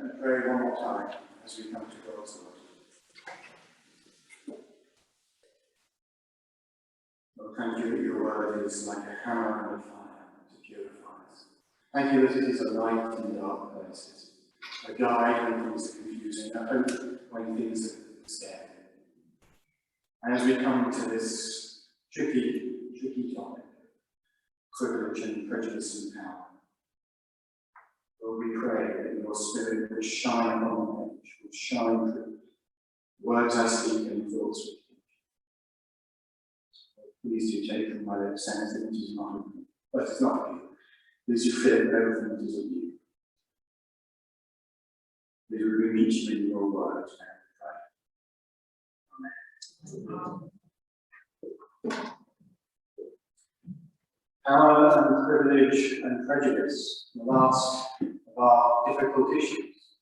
Let me pray one more time as we come to God's word. Lord, thank you that your word is like a hammer and a fire to purify us. Thank you that it is a light in dark places, a guide when things are confusing, a hope when things are scary. And as we come to this tricky topic, privilege and prejudice and power, Lord, we pray that your Spirit would shine on the page, would shine through words I speak and thoughts we think. Please do take from my lips anything that is not of you, but it's not of you. Please do fill it with everything that is of you. Please we meet you in your word. Amen. Power and privilege and prejudice, the last of our difficult issues.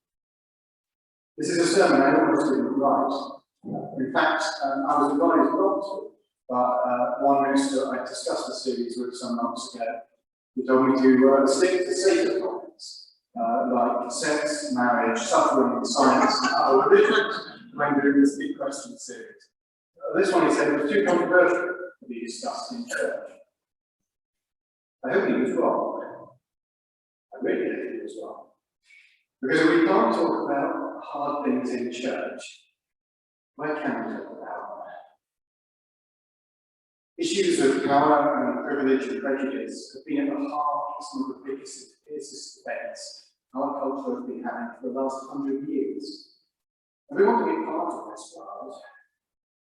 This is a sermon I almost didn't write. In fact, I was advised not to, but one minister I discussed the series with some months ago, he told me to stick to safer topics, like sex, marriage, suffering, science, and other religions when doing this big question series. This one he said was too controversial to be discussed in church. I hope he was wrong. I really hope he was wrong. Because if we can't talk about hard things in church, where can we talk about that? Issues of power and privilege and prejudice have been at the heart of some of the fiercest debates our culture has been having for the last 100 years. And we want to be part of this world.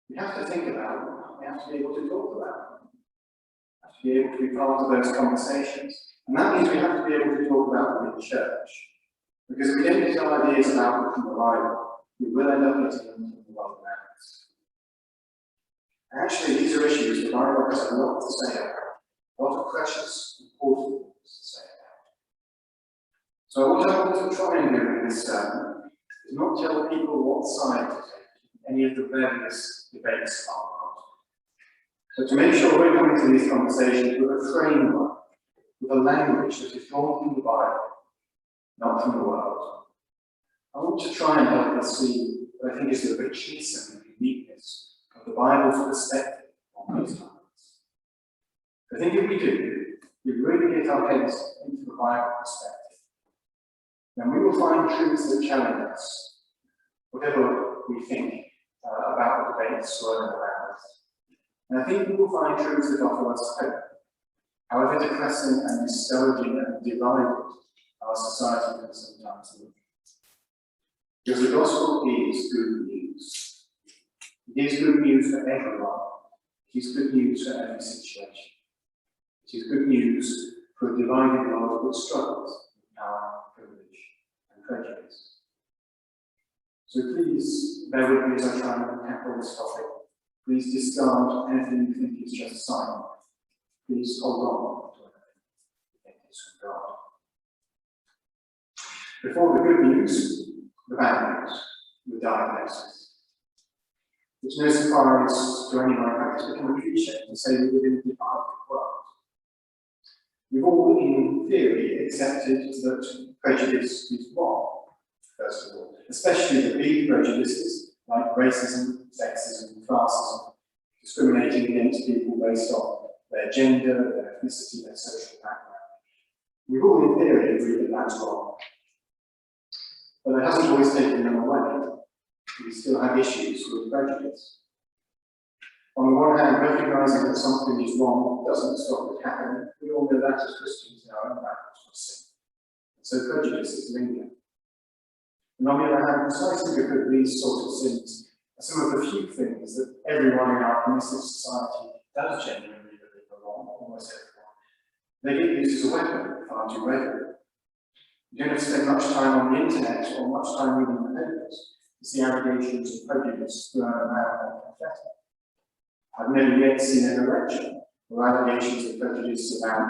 We have to think about them. We have to be able to talk about them. To be able to be part of those conversations. And that means we have to be able to talk about them in church. Because if we don't get our ideas about them from the Bible, we will end up getting them from the world around us. Actually, these are issues the Bible has a lot to say about, a lot of precious, important things to say about. So what I want to try and do in this sermon is not tell people what side to take in any of the various debates are. So to make sure we're coming to these conversations with a framework, with a language that is drawn from the Bible, not from the world. I want to try and help us see what I think is the richness and the uniqueness of the Bible's perspective on these topics. I think if we do, we really get our heads into the Bible perspective, then we will find truths that challenge us, whatever we think about the debates swirling around us. And I think we will find truths that offer us hope, however depressing and discouraging and divided our society can sometimes look. Because the gospel is good news. It is good news for everyone. It is good news for every situation. It is good news for a divided world that struggles with power, privilege, and prejudice. So please bear with me as I try and tackle this topic. Please discard anything you think is just silent. Please hold on to anything you think is from God. Before the good news, the bad news, the diagnosis. It's no surprise to anyone that it's become a cliche to say we live in a divided world. We've all, in theory, accepted that prejudice is wrong, first of all, especially the big prejudices like racism, sexism, classism, discriminating against people based on their gender, their ethnicity, their social background. We've all, in theory, agreed that that's wrong. But that hasn't always taken them away. We still have issues with prejudice. On the one hand, recognising that something is wrong doesn't stop it happening. We all know that as Christians in our own backgrounds from sin. So prejudices linger. And on the other hand, precisely because these sorts of sins are some of the few things that everyone in our permissive society does genuinely believe are wrong, almost everyone. They get used as a weapon far too regularly. You don't have to spend much time on the internet or much time reading the papers to see allegations of prejudice thrown around like confetti. I've never yet seen an election where allegations of prejudice about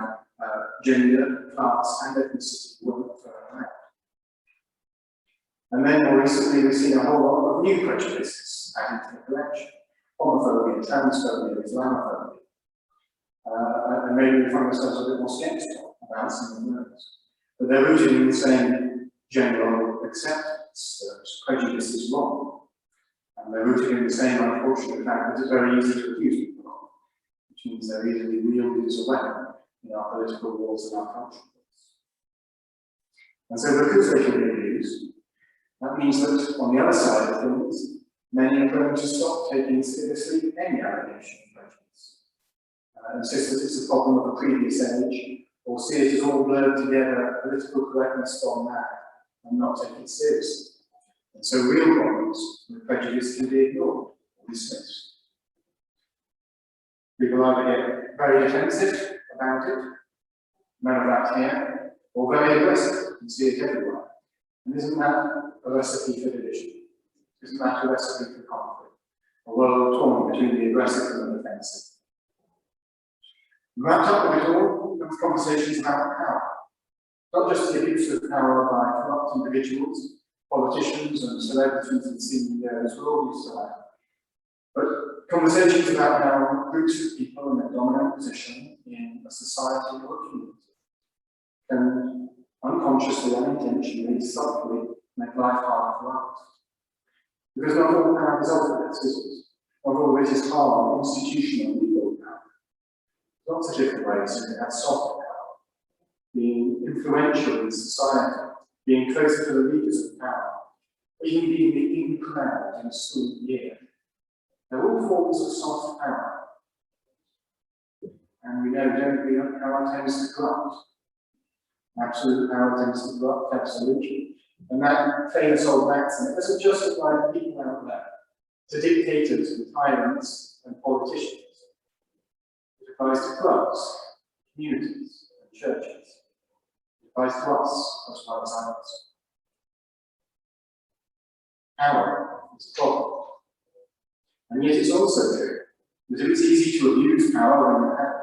gender, class, and ethnicity weren't thrown around. And then more recently, we've seen a whole lot of new prejudices added to the collection. Homophobia, transphobia, Islamophobia. And maybe we find ourselves a bit more sceptical about some of those. But they're rooted in the same general of acceptance that prejudice is wrong. And they're rooted in the same unfortunate fact that it's very easy to accuse people of, which means they're easily wielded as a weapon in our political wars and our cultural wars. And so because they can be abused, that means that on the other side of things, many are prone to stop taking seriously any allegation of prejudice, insist that it's a problem of a previous age, or see it as all blurred together, political correctness gone mad, and not take it seriously. And so real problems with prejudice can be ignored or dismissed. People either get very defensive about it, none of that here, or very aggressive and see it everywhere. And isn't that a recipe for division? Isn't that a recipe for conflict? A world torn between the aggressive and the defensive. Wrapped up with it all comes conversations about power. Not just the abuse of power by corrupt individuals, politicians and celebrities and CEOs, we're all used to that. But conversations about how groups of people in a dominant position in a society or a community can unconsciously, unintentionally, subtly make life harder for others. Because not all power is obvious, is it? Not all of it is hard, institutional, legal power. Lots of different ways to have soft power, being influential in society, being closer to the leaders of power, or even being the in crowd in a school year. They're all forms of soft power. And we know, don't we, that power tends to corrupt. Absolute power tends to corrupt, absolutely. And that famous old maxim, it doesn't just apply to people out there, to dictators and tyrants and politicians. It applies to clubs, communities, and churches. It applies to us as well as others. Power is a problem. And yet it's also true that it's easy to abuse power when you have it.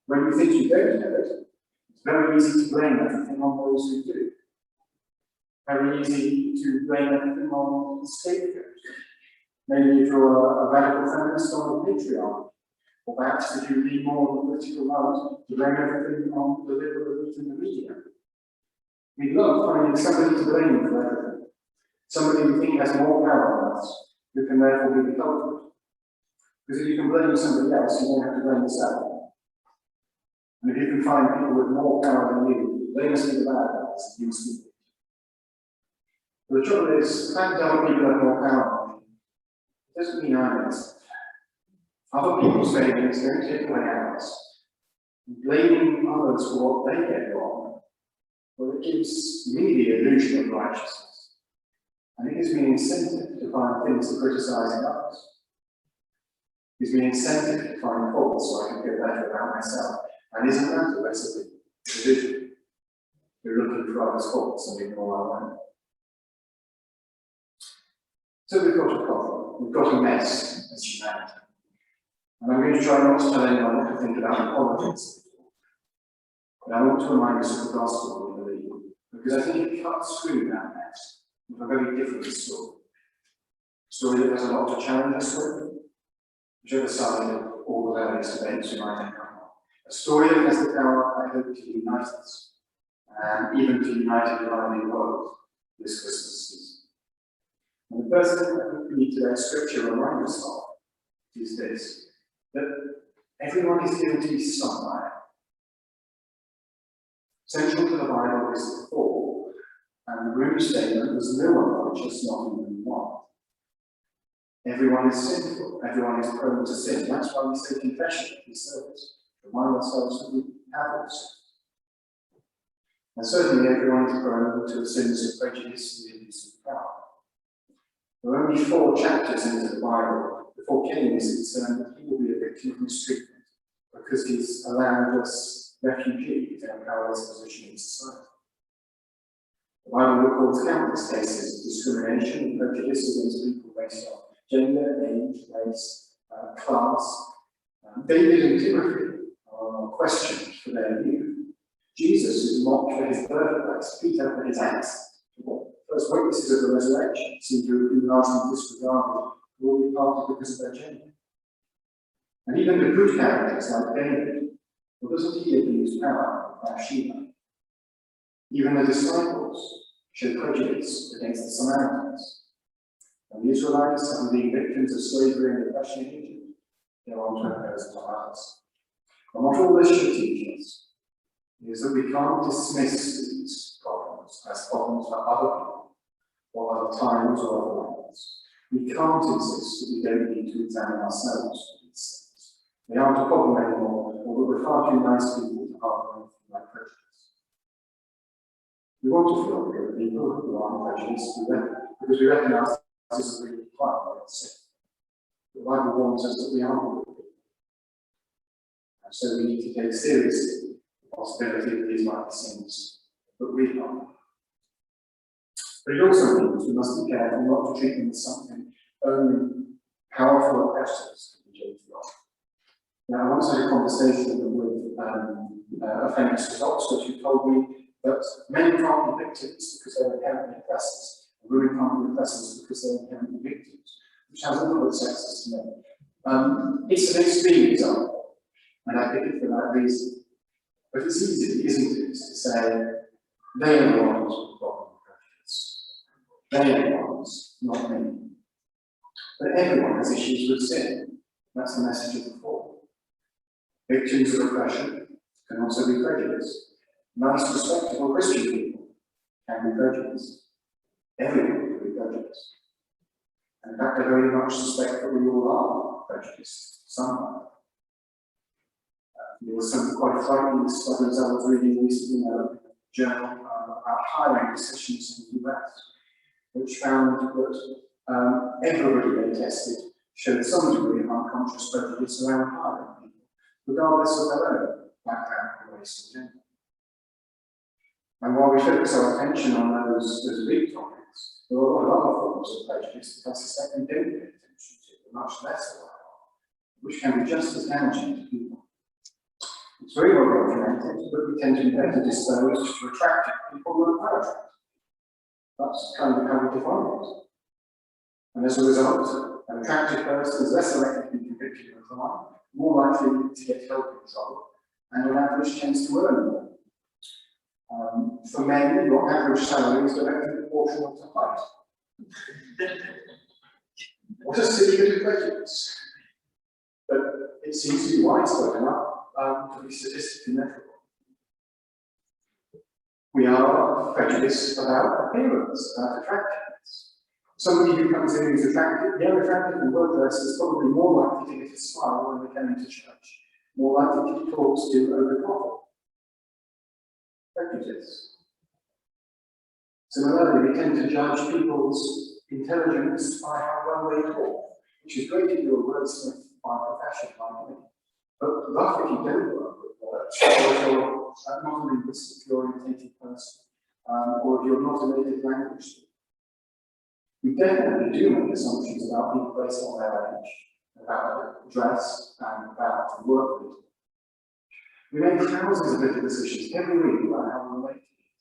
When you think you don't have it, it's very easy to blame everything on those who do. Very easy to blame everything on the scapegoat. Maybe if you're a radical feminist on the patriarchy, or perhaps if you lean more on the political right, to blame everything on the liberal elite in the media. We love finding somebody to blame for everything. Somebody we think has more power than us, who can therefore be the culprit. Because if you can blame somebody else, you don't have to blame yourself. And if you can find people with more power than you, they must be the bad guys, and you must be the good. But the trouble is, the fact that other people have more power than you doesn't mean I'm innocent. Other people's failings don't take away ours. Blaming others for what they get wrong, well, it gives me the illusion of righteousness. And it gives me an incentive to find things to criticize in others. It gives me an incentive to find faults so I can feel better about myself. And isn't that a recipe for division? We're looking for others' faults and ignore our own. So we've got a problem. We've got a mess as humanity. And I'm going to try not to tell anyone what to think about the politics of it all. But I want to remind us of the gospel we believe, because I think it cuts through that mess with a very different story. A story that has a lot to challenge us with, whichever side of all the various debates we might encounter. A story that has the power, I hope, to unite us, and even to unite a dividing world this Christmas season. And the first thing I think we need to let Scripture remind us of is this, that everyone is guilty somewhere. Central to the Bible is the fall, and the root statement was no one righteous, not even one. Everyone is sinful, everyone is prone to sin. That's why we say confession in service. Remind ourselves that we have all sinned. And certainly everyone is prone to the sins of prejudice and the abuse of power. There are only 4 chapters into the Bible before Cain is concerned that he will be a victim of mistreatment because he's a landless refugee in a powerless position in society. The Bible records countless cases of discrimination and prejudice against people based on gender, age, race, class. David and Timothy are questioned for their youth. Jesus is mocked for his birthplace, Peter for his accent. First witnesses of the resurrection seem to have been largely disregarded, broadly partly because of their gender. And even the good characters like David, well, doesn't he abuse power with Bathsheba? Even the disciples showed prejudice against the Samaritans. And the Israelites, having been victims of slavery and oppression in Egypt, go on to impose it on others. And what all this should teach us is that we can't dismiss these problems as problems for other people, or other times, or other lands. We can't insist that we don't need to examine ourselves for these things. They aren't a problem anymore, or that we're far too nice people to harbour anything like prejudice. We want to feel good people who aren't prejudiced because we recognise this is really quite what it's saying. The Bible warns us that we aren't good people. And so we need to take seriously the possibility that these might be sins that we are. But it also means we must be careful not to treat them as something only powerful oppressors can be judged on. Now, I once had a conversation with a famous at Oxford who told me that men can't be victims because they're inherently oppressors, and women can't be oppressors because they're inherently victims, which has a little bit sexist to me. It's an extreme example, and I pick it for that reason. But it's easy, isn't it, to say they are the ones with problem prejudice. They are the ones, not me. But everyone has issues with sin. That's the message of the fall. Victims of oppression can also be prejudiced. Nice, respectable Christian people can be prejudiced. Everyone can be prejudiced. And in fact, I very much suspect that we all are prejudiced somehow. There was some quite frightening studies I was reading recently in a journal about hiring decisions in the US, which found that everybody they tested showed some degree of unconscious prejudice around hiring people, regardless of their own background, race, and gender. And while we focus our attention on those big topics, there are a lot of other forms of prejudice that I suspect we don't pay attention to, much less of, which can be just as damaging to people. It's very well documented, but we tend to be better disposed to attractive people than unattractive. That's kind of how we define it. And as a result, an attractive person is less likely to be convicted of a crime, more likely to get help in trouble, and on average tends to earn more. For men, your average salary is directly proportional to height. What a silly bit of prejudice. But it seems to be widespread enough to be statistically measurable. We are prejudiced about appearance, about attractiveness. Somebody who comes in who's attractive, and well dressed is probably more likely to get a smile when they come into church, more likely to be talked to over coffee. Prejudice. Similarly, we tend to judge people's intelligence by how well they talk, which is great if you're a wordsmith by profession like me. But rough if you don't work with words, or if you're not a linguistically orientated person, or if you're not a native language speaker. We definitely do make assumptions about people based on their age, about their dress, and about the work they do. We make thousands of little decisions every week about how we relate to people.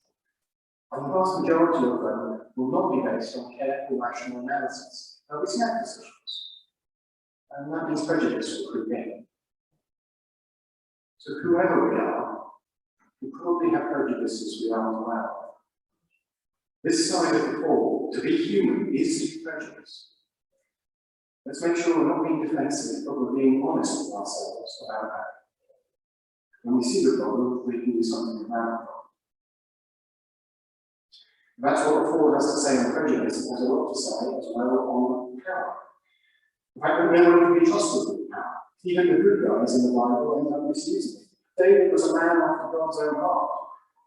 And the vast majority of them will not be based on careful, rational analysis. They'll be snap decisions. And that means prejudice will creep in. So whoever we are, we probably have prejudices we aren't aware of. This side of the fall, to be human, is to be prejudiced. Let's make sure we're not being defensive, but we're being honest with ourselves about that. When we see the problem, we can do something about it. That's what the fall has to say on prejudice. It has a lot to say as well on power. The fact that no one can be trusted with power. Even the good guys in the Bible end up misusing it. David was a man after God's own heart.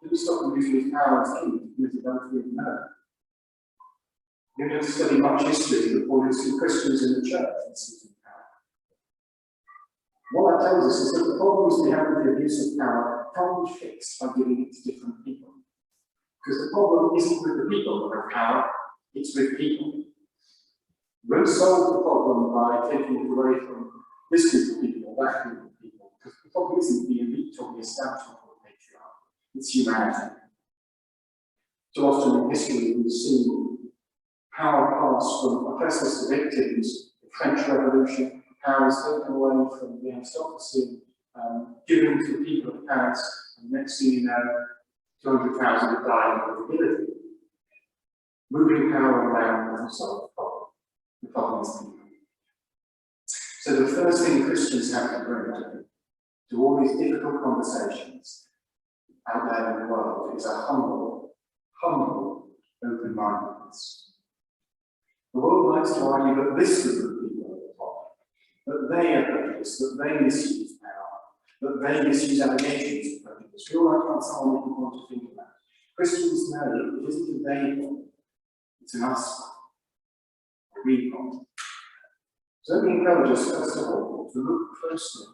Didn't stop him using his power as king to commit adultery and murder. You don't have to study much history before you see Christians in the church misusing power. What that tells us is that the problems we have with the abuse of power can't be fixed by giving it to different people. Because the problem isn't with the people who have power, it's with people. We won't solve the problem by taking it away from this group of people or that group of people, because the problem isn't the elite or the establishment or the patriarchy, it's humanity. So often in history we've seen power pass from oppressors to victims, the French Revolution, power is taken away from the aristocracy, given to the people of Paris, and next thing you know, 200,000 have died of nobility. Moving power around doesn't solve the problem. The problem is people. So the first thing Christians have to bring to all these difficult conversations out there in the world is a humble, open-mindedness. The world likes to argue that this group of people are the problem, that they are prejudiced, that they misuse power, that they misuse allegations of prejudice. We all like to find someone we can want to think about. Christians know that it isn't a they problem, it's an us problem, a we problem. So let me encourage us, first of all, to look closely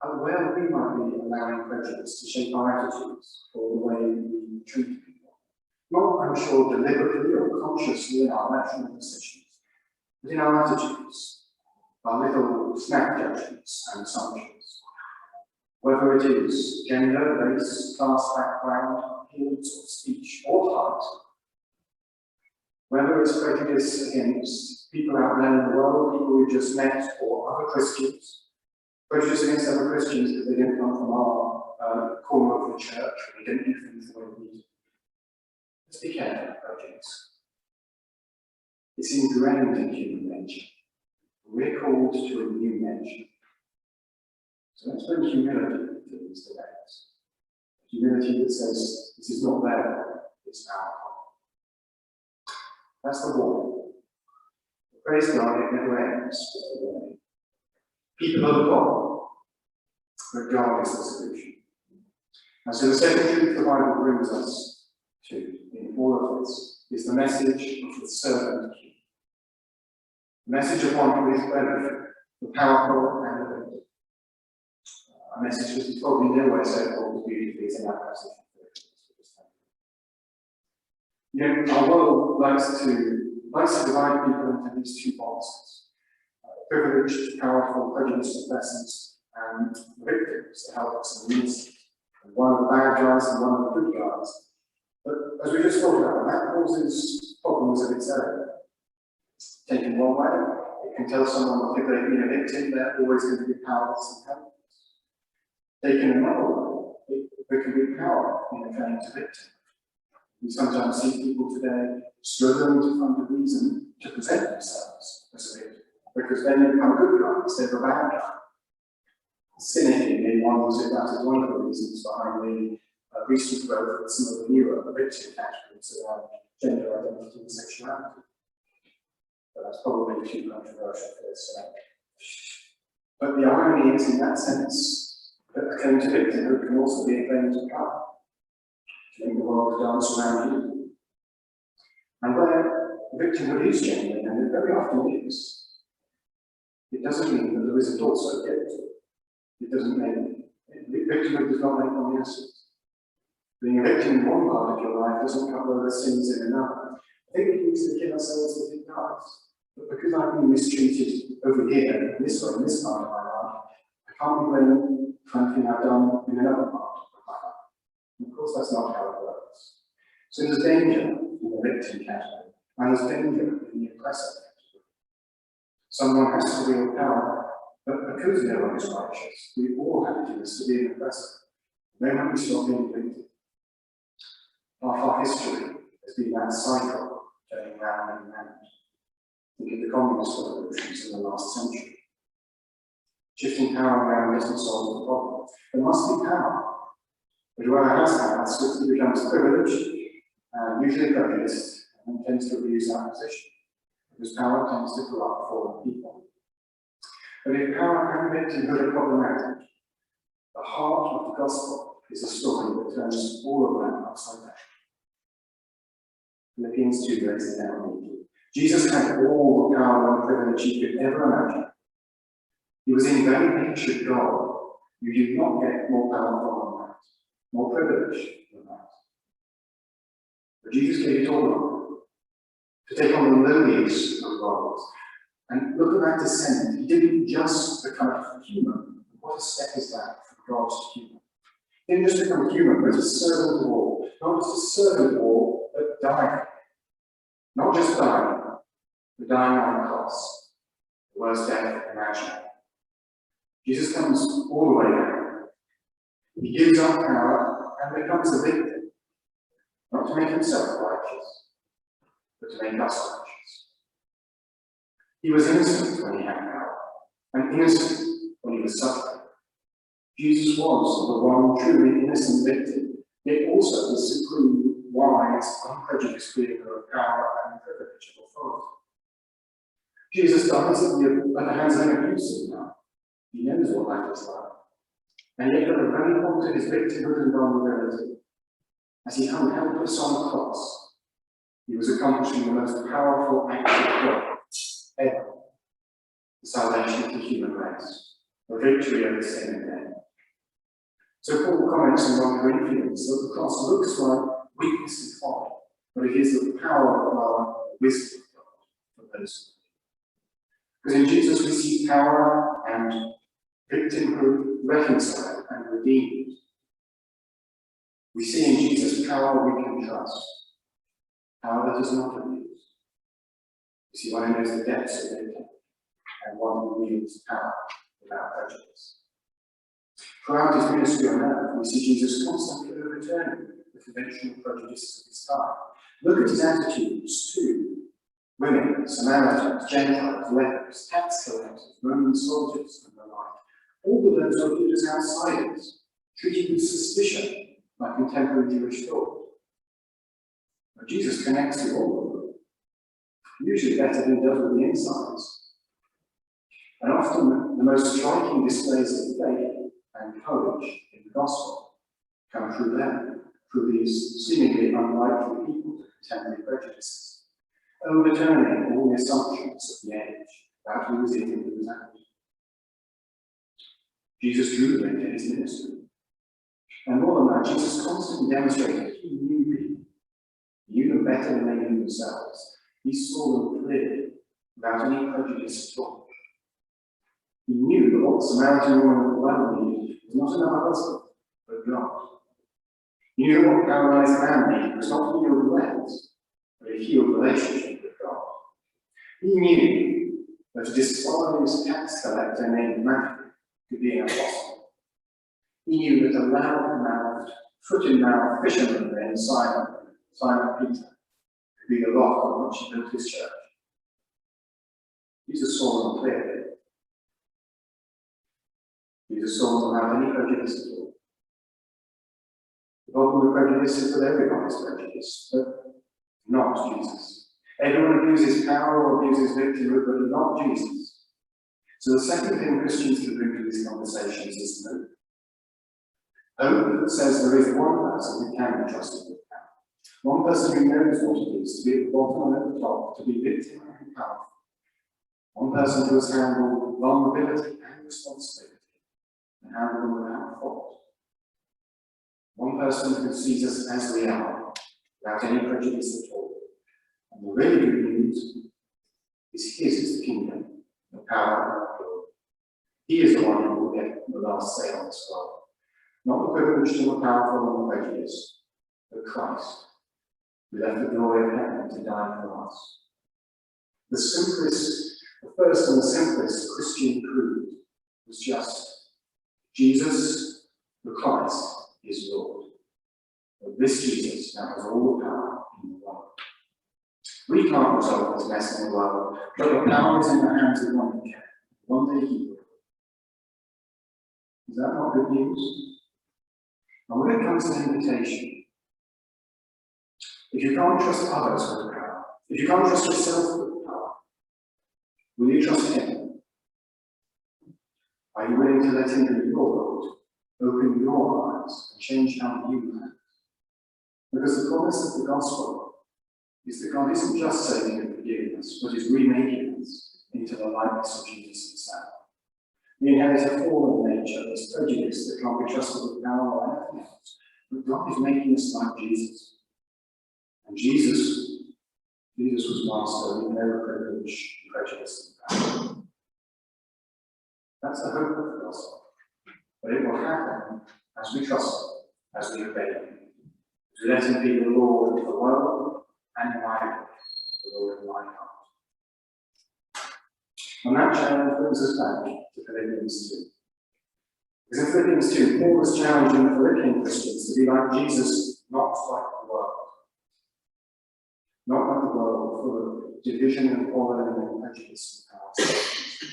at where we might be allowing prejudice to shape our attitudes or the way we treat people. Not, I'm sure, deliberately or consciously in our rational decisions, but in our attitudes, our little snap judgments and assumptions. Whether it is gender, race, class background, appearance or speech or height, whether it's prejudice against people out there in the world, people we've just met, or other Christians, prejudice against other Christians because they didn't come from our corner of the church, or they didn't do things the way we do. Let's be careful of prejudice. It's ingrained in human nature. We're called to a new nature. So let's bring humility to these debates. Humility that says, this is not their problem, it's our problem. That's the warning. Praise God, it never ends with the warning. People are the problem, but God is the solution. And so the second truth the Bible brings us to in all of this is the message of the servant king. The message of one who is both the powerful and the weak. A message that is probably nowhere so called beautifully as in that passage. You know, our world likes to divide people into these two boxes. Privileged, powerful, prejudiced persons, and the victims, the helpless and the innocent. And one of the bad guys and one of the good guys. But as we just talked about, that causes problems of its own. Taken one way, it can tell someone that if they've been a victim, they're always going to be powerless and helpless. Taken another way, there can be power in a claim to victim. We sometimes see people today struggling to find a reason to present themselves as a victim, because then they become a good guy instead of a bad guy. Cynically, wonders if that is one of the reasons behind the recent growth of some of the newer victim categories around gender identity and sexuality. But that's probably too controversial for this. But the irony is, in that sense, that a claim to victimhood can also be a claim to power. To make the world dance around you. And where victimhood is genuine, and it very often is, it doesn't mean that the result also gets it. It doesn't mean victimhood does not make one innocent. Being a victim in one part of your life doesn't cover the sins in another. I think we need to give ourselves that it does. But because I've been mistreated over here, this way, in this part of my life, I can't be blaming for anything I've done in another part of my life. And of course, that's not how it works. So there's danger in the victim category, and there's danger in the oppressor category. Someone has to wield power, but because no one is righteous, we all have to do this to be an oppressor. The moment we stop being victim. Half our history has been that cycle going round and round. Think of the communist revolutions in the last century. Shifting power around doesn't solve the problem. There must be power. But whoever has power swiftly becomes privileged, usually prejudiced, and tends to abuse that position. Because power tends to corrupt fallen people. But if power and victimhood are problematic, the heart of the gospel is a story that turns all of that upside down. Philippians 2 breaks it down neatly. Jesus had all the power and privilege he could ever imagine. He was in very nature God. You did not get more powerful than that, more privilege than that. But Jesus gave it all up to take on the lowliest of roles. And look at that descent. He didn't just become human. What a step is that from God to human? He didn't just become human, but a servant of all. Not just a servant of all, but dying. Not just dying, but dying on the cross. The worst death imaginable. Jesus comes all the way down. He gives up power and becomes a victim. Not to make himself righteous, but to make us righteous. He was innocent when he had power, and innocent when he was suffering. Jesus was the one truly innocent victim, yet also the supreme, wise, unprejudiced creator of power and privilege of authority. Jesus dies at the hands of an abusive man. He knows what life is like. And yet, at the very point of his victimhood and vulnerability, as he hung helpless on the cross, he was accomplishing the most powerful act of God ever: the salvation of the human race, the victory over sin and death. So Paul comments in 1 Corinthians that the cross looks like weakness and folly, but it is the power of God, the wisdom of God for those who believe. Because in Jesus we see power and victimhood reconciled and redeemed. We see in Jesus power we can trust, power that is not abused. We see one who knows the depths of it and one who wields power without prejudice. Throughout his ministry on earth, we see Jesus constantly overturning the conventional prejudices of his time. Look at his attitudes to women, Samaritans, Gentiles, lepers, tax collectors, Roman soldiers, and the like. All of those were viewed as outsiders, treated with suspicion by contemporary Jewish thought. But Jesus connects with all of them, usually better than he does with the insiders. And often the most striking displays of faith and courage in the gospel come through them, through these seemingly unlikely people to contemporary prejudices, overturning all the assumptions of the age about who was in and who was out. Jesus drew them into his ministry. And more than that, Jesus constantly demonstrated he knew people. He knew them better than they knew themselves. He saw them clearly, without any prejudice at all. He knew that what the Samaritan woman at the well needed was not another husband, but God. He knew that what the paralyzed man needed was not a healed legs, but a healed relationship with God. He knew that a despised tax collector named Matthew could be an apostle. He knew that a loud-mouthed, foot-in-mouth fisherman named Simon Peter, could be the rock on which he built his church. Jesus saw them clearly. Jesus saw them without any prejudice at all. The problem with prejudice is that everyone is prejudiced, but not Jesus. Everyone abuses power or abuses victimhood, but not Jesus. So the second thing Christians can bring to these conversations is hope. Hope that says there is one person who can be trusted with power. One person who knows what it is to be at the bottom and at the top, to be victim and powerful. One person who has handled vulnerability and responsibility and handled them without fault. One person who sees us as we are, without any prejudice at all. And the really good news is his is the kingdom, the power and the glory. He is the one who will get the last say on this world. Not the privileged and the powerful and the prejudiced, but Christ, who left the glory of heaven to die for us. The first and the simplest Christian creed was just Jesus, the Christ, is Lord. But this Jesus now has all the power in the world. We can't resolve this mess in the world, but the power is in the hands of one who can. One day he will. Is that not good news? And when it comes to invitation, if you can't trust others with power, if you can't trust yourself with power, will you trust him? Are you willing to let him be your Lord, open your eyes, and change how you act? Because the promise of the gospel is that God isn't just saving and forgiving us, but is remaking us into the likeness of Jesus himself. We inherit a fallen nature, this prejudice that can't be trusted with power or anything else. But God is making us like Jesus. And Jesus was master with no privilege, prejudice, and power. That's the hope of the gospel. But it will happen as we trust him, as we obey him. As we let him be the Lord of the world and in my life, the Lord of my heart. And that challenge brings us back to Philippians 2. Because in Philippians 2, Paul was challenging the Philippian Christians to be like Jesus, not like the world. Not like the world division and quarreling and prejudice in our societies.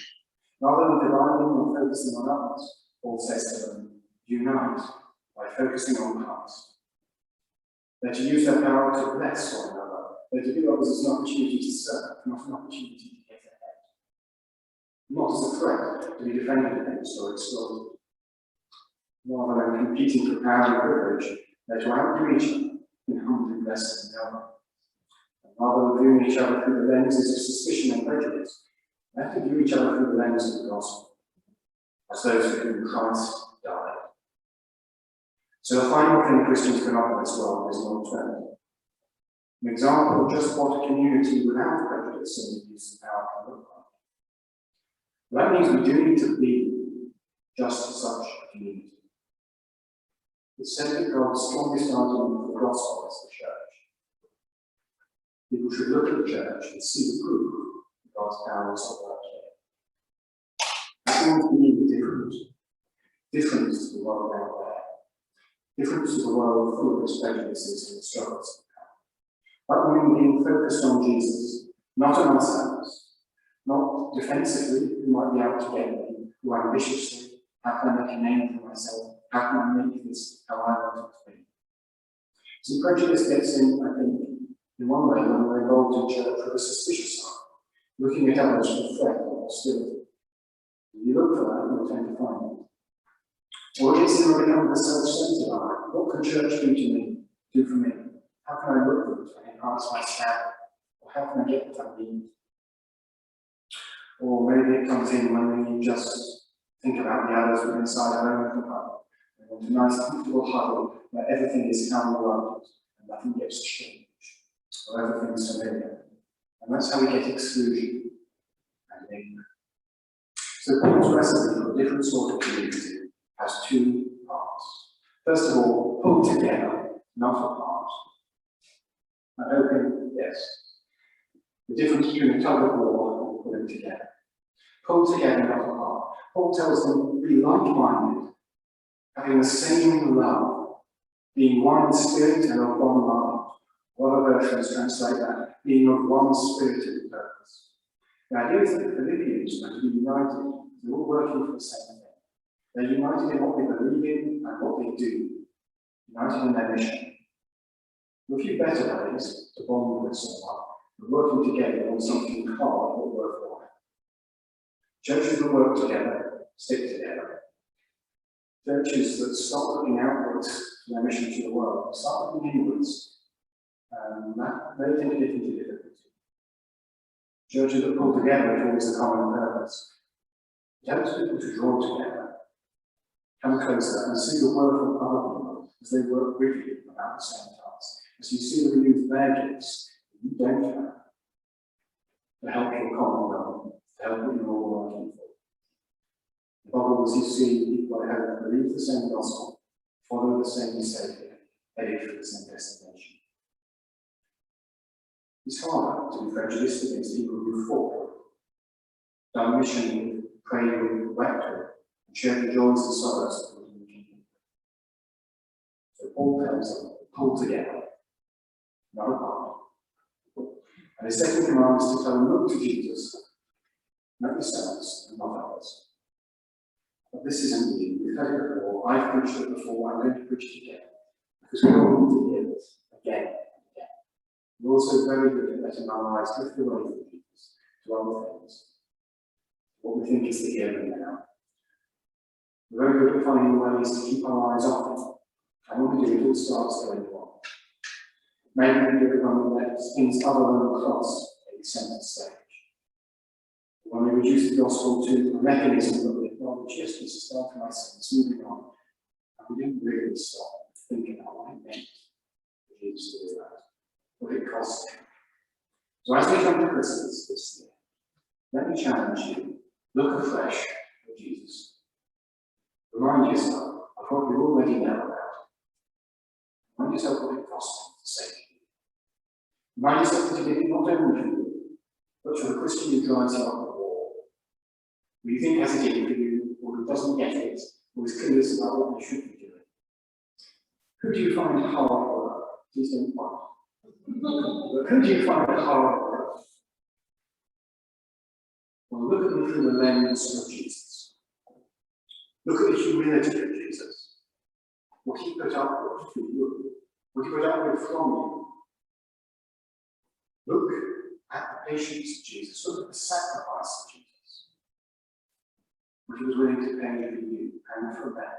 Rather than dividing or focusing on others, Paul says to them, unite by focusing on Christ. They're to use their power to bless one another. They're to give others as an opportunity to serve, not an opportunity to get ahead. Not as a threat to be defended against or exploited. Rather than competing for power and privilege, they're to outdo each other in humbly blessing God. And rather than viewing each other through the lenses of suspicion and prejudice, they have to view each other through the lens of the gospel, as those for whom Christ died. So the final thing Christians can offer this world is not trend. An example of just what a community without prejudice and the use of power can look like. That means we do need to be just such a community. It's said that God's strongest argument for the gospel is the church. People should look at the church and see the proof of God's power is at work here. That means we need different. Different to the world out there. Different to the world full of its prejudices and struggles. But we being focused on Jesus, not on ourselves, not defensively, who might be out to get me, who ambitiously, how can I make a name for myself? How can I make this how I want it to be? Some prejudice gets in, I think, in one way when we're involved in church with a suspicious eye, looking at others with threat or hostility. If you look for that, you'll tend to find it. Or it's in become the self-centered eye. What can church do for me? How can I look good to enhance my standard? Or how can I get what I need? Or maybe it comes in when we just think about the others inside our own little hut. We want a nice, comfortable huddle where everything is how we want it and nothing gets changed, or everything is familiar. And that's how we get exclusion and ignorance. So Paul's recipe for a different sort of community has two parts. First of all, pulled together, not apart. I'm hoping, yes, the difference between a tug of war and pulling together. Pulled together, not apart. Paul tells them, be like-minded, having the same love, being one in spirit and of one mind. Other versions translate that, being of one spirited purpose. The idea is that the Philippians are to be united, they're all working for the same thing. They're united in what they believe in and what they do, united in their mission. There are a few better ways to bond with someone, but working together on something hard or worthwhile. Churches that work together, stick together. Churches that stop looking outwards to their mission to the world, start looking inwards, they tend to get into difficulty. Churches that pull together towards a common purpose. It helps people to draw together, come closer and see the worth of other people as they work with you about the same task. As you see them use their gifts that you don't have to help your common goal, to help what you're all working for. Above all, as you see people that believe the same gospel, follow the same Saviour, headed for the same destination. It's harder to be prejudiced against people who fought, done mission with, prayed with, wept with, and shared the joys and sorrows of the kingdom. So Paul tells them, pull together, not apart. And his second command is to tell them, look to Jesus, not yourselves, and not others. But this isn't new. We've heard it before. I've preached it before. I'm going to preach it again. Because we all need to hear this again and again. We're also very good at letting our eyes drift away from Jesus to other things. What we think is the here and now. We're very good at finding ways to keep our eyes off it. And when we do, it all starts going wrong. Maybe we do it when we let things other than the cross take centre stage. When we reduce the gospel to a mechanism that we acknowledge, yes, Jesus died for my sins, moving on, and we didn't really stop thinking about what it meant for Jesus to do that, what it cost him. So as we come to Christmas this year, let me challenge you, look afresh at Jesus. Remind yourself of what you already know about him. Remind yourself what it cost him to save you. Remind yourself that he did it not only for you, but for the Christian who drives you up the wall, who you think has it in for you, or who doesn't get it, or is clueless about what they should be doing. Who do you find hard work? Please don't point. But who do you find hard work? Well, look at them through the lens of Jesus. Look at the humility of Jesus. What he put up with for you. What he put up with from you. Look at the patience of Jesus. Look at the sacrifice of Jesus. What he was willing to pay for you and for them.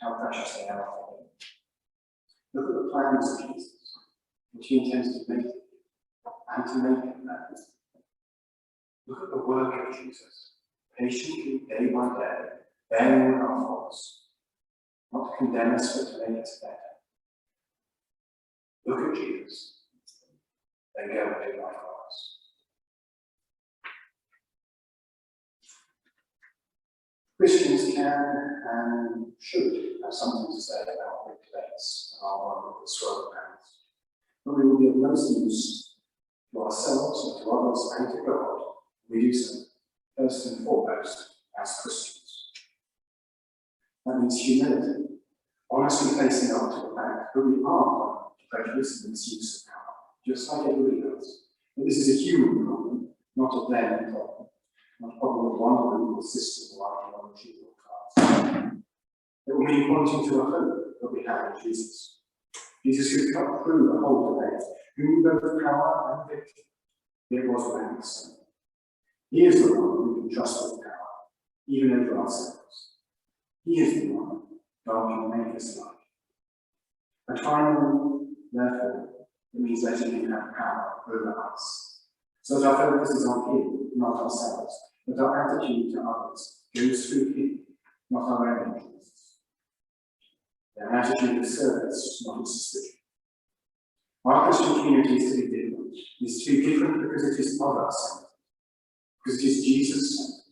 How precious they are for him. Look at the plans of Jesus, which he intends to make and to make him that. Look at the work of Jesus, patiently, day by day, bearing with our faults, not to condemn us, but to make us better. Look at Jesus, then go and do likewise. Christians can and should have something to say about big debates and our world with the swirl around. But we will be of most use to ourselves and to others and to God. We do so, first and foremost, as Christians. That means humility, honestly facing up to the fact that we are to prejudice and misuse of power, just like everybody else. But this is a human problem, not a them problem. Not a problem with one group or system or ideology or class. It will mean pointing to a hope that we have in Jesus. Jesus who cut through the whole debate, who knew both power and victory. It was without sin. He is the one who can trust with power, even over ourselves. He is the one God can make us like. And finally, therefore, it means letting him have power over us. So that our focus is on him, not ourselves, but our attitude to others goes through him, not our own interests. An attitude of service, not of suspicion. Our Christian community is to be different. It is to be different because it is other-centered, because it is Jesus-centered.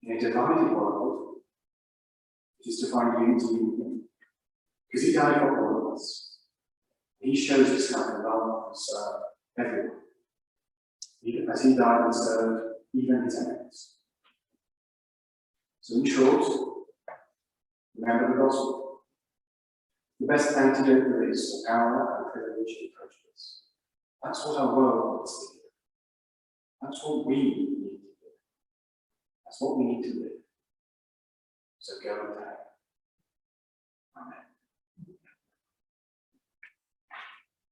In a divided world, it is to find unity in him, because he died for all of us. He shows us how to love and serve everyone, even as he died and served even his enemies. So in short, remember the gospel. The best antidote there is to power and privilege and prejudice. That's what our world needs to do. That's what we need to do. That's what we need to live. So go and act.